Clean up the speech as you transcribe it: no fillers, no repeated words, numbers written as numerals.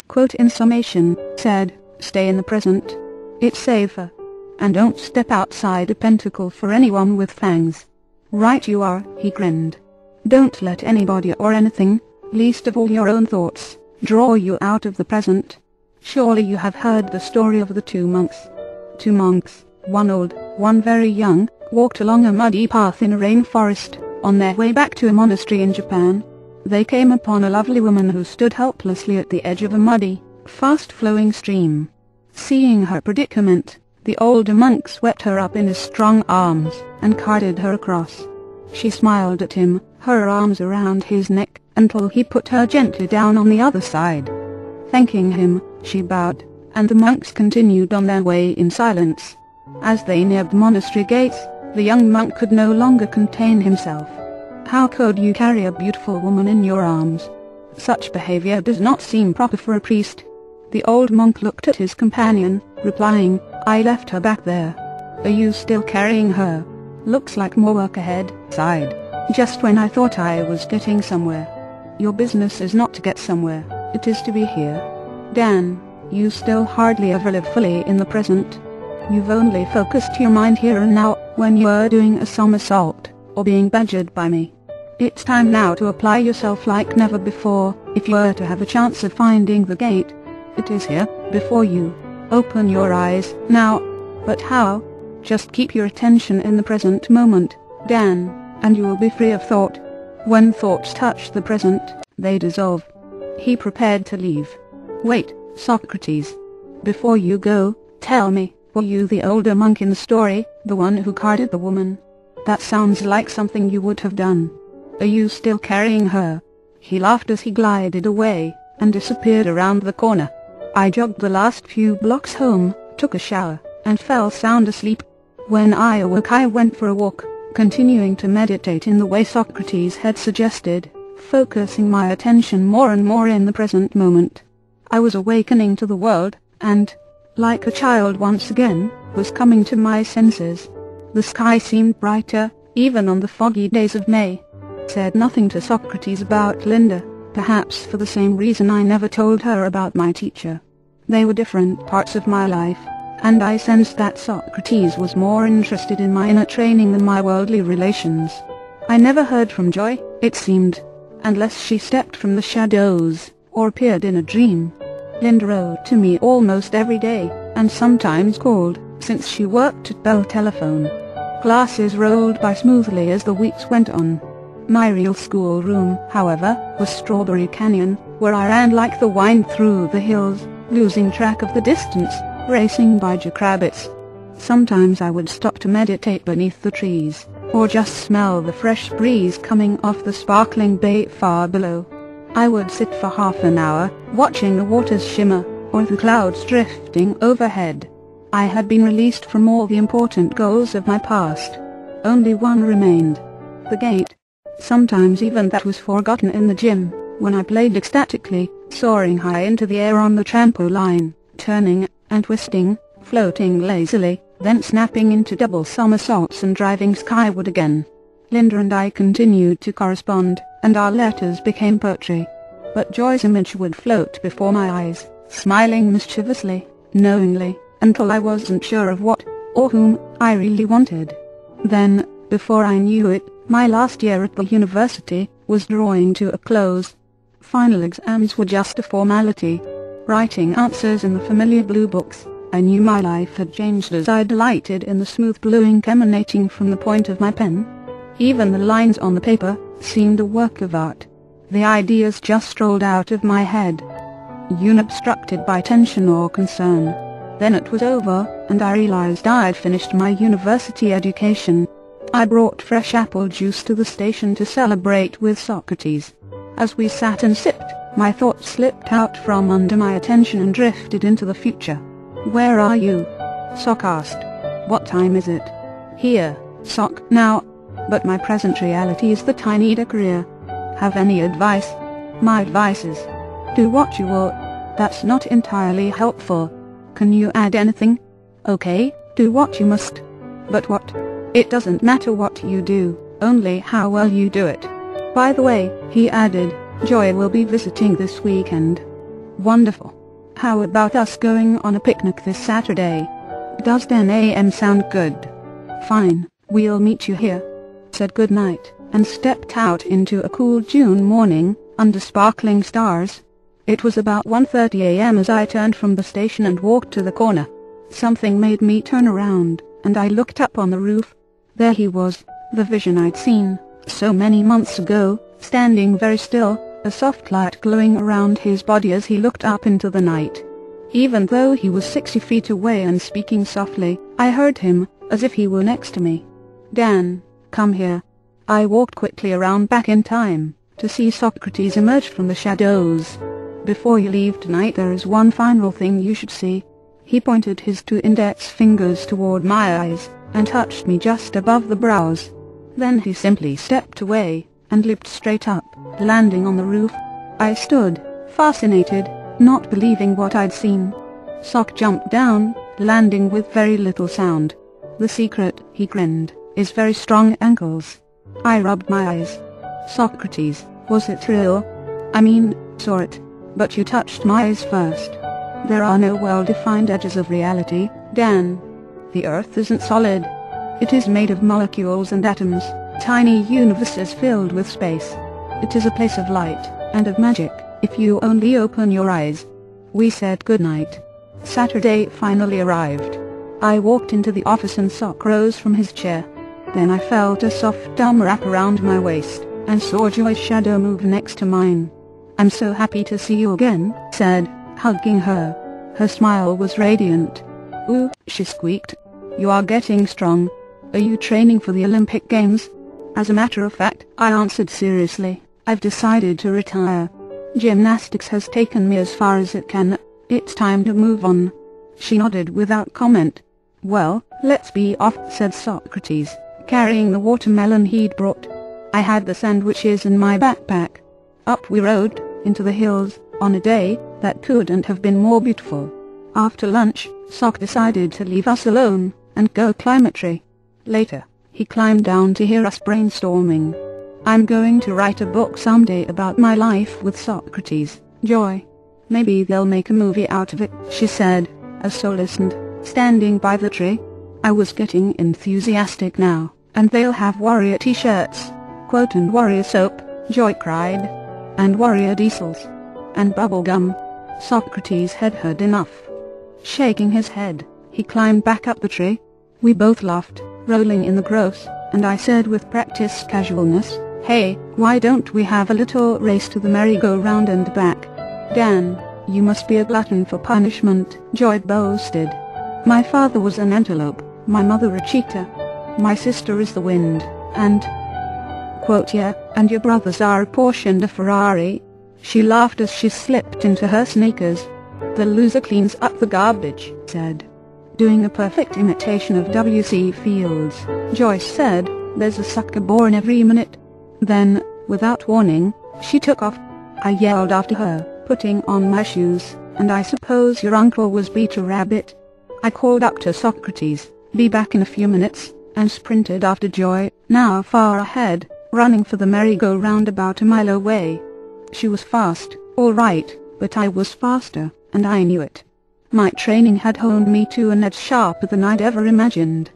Quote in summation, said, "Stay in the present. It's safer. And don't step outside a pentacle for anyone with fangs." "Right you are," he grinned. "Don't let anybody or anything, least of all your own thoughts, draw you out of the present. Surely you have heard the story of the two monks. Two monks, one old, one very young, walked along a muddy path in a rainforest, on their way back to a monastery in Japan. They came upon a lovely woman who stood helplessly at the edge of a muddy, fast-flowing stream. Seeing her predicament, the older monk swept her up in his strong arms, and carted her across. She smiled at him, her arms around his neck, until he put her gently down on the other side. Thanking him, she bowed, and the monks continued on their way in silence. As they neared the monastery gates, the young monk could no longer contain himself. How could you carry a beautiful woman in your arms? Such behavior does not seem proper for a priest. The old monk looked at his companion, replying, "I left her back there." "Are you still carrying her? Looks like more work ahead," sighed. "Just when I thought I was getting somewhere." "Your business is not to get somewhere, it is to be here. Dan, you still hardly ever live fully in the present. You've only focused your mind here and now, when you're doing a somersault, or being badgered by me. It's time now to apply yourself like never before, if you're to have a chance of finding the gate. It is here, before you. Open your eyes, now." "But how?" "Just keep your attention in the present moment, Dan, and you will be free of thought. When thoughts touch the present, they dissolve." He prepared to leave. "Wait, Socrates. Before you go, tell me, were you the older monk in the story, the one who carted the woman? That sounds like something you would have done. Are you still carrying her?" He laughed as he glided away, and disappeared around the corner. I jogged the last few blocks home, took a shower, and fell sound asleep. When I awoke I went for a walk, continuing to meditate in the way Socrates had suggested, focusing my attention more and more in the present moment. I was awakening to the world, and, like a child once again, was coming to my senses. The sky seemed brighter, even on the foggy days of May. Said nothing to Socrates about Linda, perhaps for the same reason I never told her about my teacher. They were different parts of my life, and I sensed that Socrates was more interested in my inner training than my worldly relations. I never heard from Joy, it seemed, unless she stepped from the shadows, or appeared in a dream. Linda wrote to me almost every day, and sometimes called, since she worked at Bell Telephone. Classes rolled by smoothly as the weeks went on. My real schoolroom, however, was Strawberry Canyon, where I ran like the wind through the hills, losing track of the distance, racing by jackrabbits. Sometimes I would stop to meditate beneath the trees, or just smell the fresh breeze coming off the sparkling bay far below. I would sit for half an hour, watching the waters shimmer, or the clouds drifting overhead. I had been released from all the important goals of my past. Only one remained. The gate. Sometimes even that was forgotten in the gym, when I played ecstatically, soaring high into the air on the trampoline, turning and twisting, floating lazily, then snapping into double somersaults and driving skyward again. Linda and I continued to correspond, and our letters became poetry. But Joy's image would float before my eyes, smiling mischievously, knowingly, until I wasn't sure of what, or whom, I really wanted. Then, before I knew it, my last year at the university was drawing to a close. Final exams were just a formality. Writing answers in the familiar blue books, I knew my life had changed as I delighted in the smooth blue ink emanating from the point of my pen. Even the lines on the paper seemed a work of art. The ideas just rolled out of my head, unobstructed by tension or concern. Then it was over, and I realized I'd finished my university education. I brought fresh apple juice to the station to celebrate with Socrates. As we sat and sipped, my thoughts slipped out from under my attention and drifted into the future. "Where are you?" Soc asked. "What time is it?" "Here, Soc, now. But my present reality is that I need a career. Have any advice?" "My advice is, do what you will." "That's not entirely helpful. Can you add anything?" "Okay, do what you must." "But what?" "It doesn't matter what you do, only how well you do it. By the way," he added, "Joy will be visiting this weekend." Wonderful. How about us going on a picnic this Saturday? Does 10 a.m. sound good? Fine, we'll meet you here. Said goodnight, and stepped out into a cool June morning, under sparkling stars. It was about 1:30 a.m. as I turned from the station and walked to the corner. Something made me turn around, and I looked up on the roof. There he was, the vision I'd seen so many months ago, standing very still, a soft light glowing around his body as he looked up into the night. Even though he was 60 feet away and speaking softly, I heard him, as if he were next to me. Dan, come here. I walked quickly around back in time, to see Socrates emerge from the shadows. Before you leave tonight there is one final thing you should see. He pointed his 2 index fingers toward my eyes, and touched me just above the brows. Then he simply stepped away, and leaped straight up, landing on the roof. I stood, fascinated, not believing what I'd seen. Sock jumped down, landing with very little sound. The secret, he grinned, is very strong ankles. I rubbed my eyes. Socrates, was it real? I mean, saw it. But you touched my eyes first. There are no well-defined edges of reality, Dan. The Earth isn't solid. It is made of molecules and atoms, tiny universes filled with space. It is a place of light, and of magic, if you only open your eyes. We said goodnight. Saturday finally arrived. I walked into the office and Sock rose from his chair. Then I felt a soft arm wrap around my waist, and saw Joy's shadow move next to mine. I'm so happy to see you again, said, hugging her. Her smile was radiant. Ooh, she squeaked. You are getting strong. Are you training for the Olympic Games? As a matter of fact, I answered seriously, I've decided to retire. Gymnastics has taken me as far as it can. It's time to move on. She nodded without comment. Well, let's be off, said Socrates, carrying the watermelon he'd brought. I had the sandwiches in my backpack. Up we rode, into the hills, on a day that couldn't have been more beautiful. After lunch, Sock decided to leave us alone, and go climb a tree. Later, he climbed down to hear us brainstorming. I'm going to write a book someday about my life with Socrates, Joy. Maybe they'll make a movie out of it, she said, as So listened, standing by the tree. I was getting enthusiastic now, and they'll have warrior t-shirts, quote, and warrior soap, Joy cried. And warrior diesels. And bubblegum. Socrates had heard enough. Shaking his head, he climbed back up the tree. We both laughed, rolling in the gross, and I said with practiced casualness, hey, why don't we have a little race to the merry-go-round and back? Dan, you must be a glutton for punishment, Joy boasted. My father was an antelope, my mother a cheetah. My sister is the wind, and... quote, yeah, and your brothers are a Porsche and a Ferrari. She laughed as she slipped into her sneakers. The loser cleans up the garbage, said. Doing a perfect imitation of W.C. Fields, Joyce said, there's a sucker born every minute. Then, without warning, she took off. I yelled after her, putting on my shoes, and I suppose your uncle was Peter Rabbit. I called up to Socrates, be back in a few minutes, and sprinted after Joy, now far ahead, running for the merry-go-round about a mile away. She was fast, all right, but I was faster, and I knew it. My training had honed me to an edge sharper than I'd ever imagined.